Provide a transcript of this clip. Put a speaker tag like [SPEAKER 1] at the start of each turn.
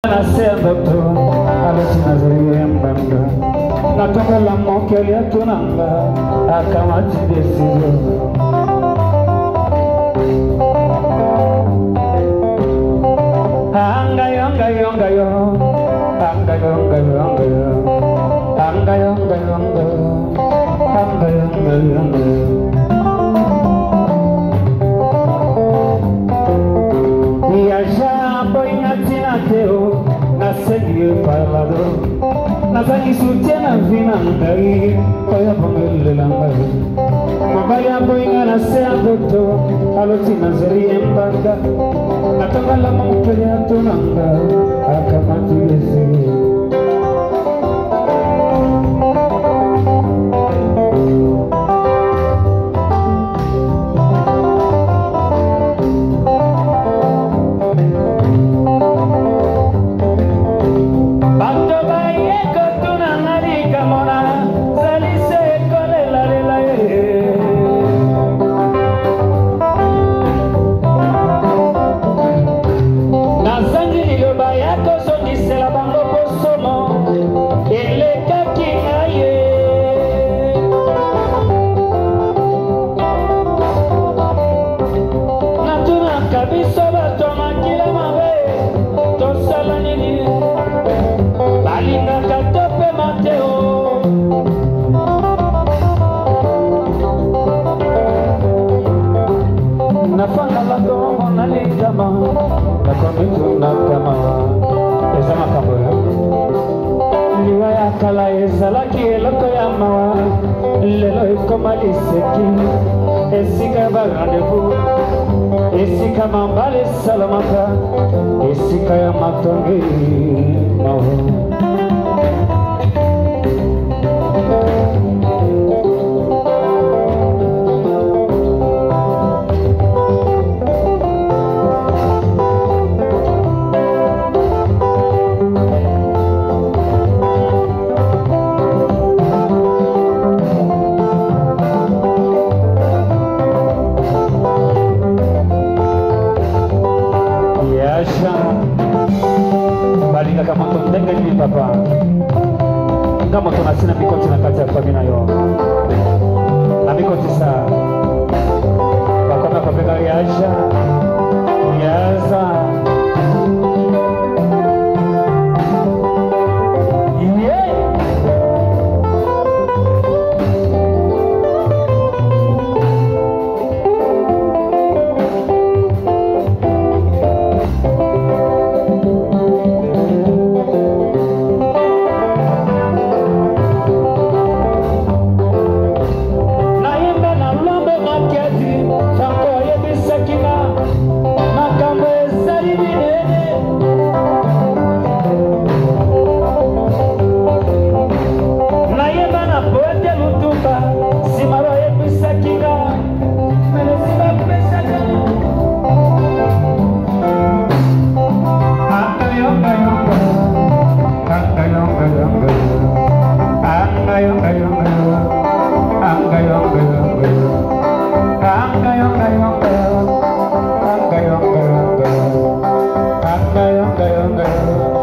[SPEAKER 1] Nascendo tu, alucina ziriembanga. Natonga la mokeli atunanga, akamati desizo. Angayo, angayo, angayo, angayo, angayo, angayo, angayo, angayo, angayo, angayo, angayo. Teo na seguir parlado na zangi sutiana vina ngai paya pangele langai mabaya boinga na sea boto aloti nazari embanga na tangala mukenya tunanga akamati lesi Kala ezala ki eloko ya mawa lelo ekoma liseki esika ba rendez-vous esika mambale salamaka esika ya matonge mawa balinga kama tondenga ni papa kama tunasina mikoti na kati ya famina yo na mikoti sa bakona papega yaja yaza Angayong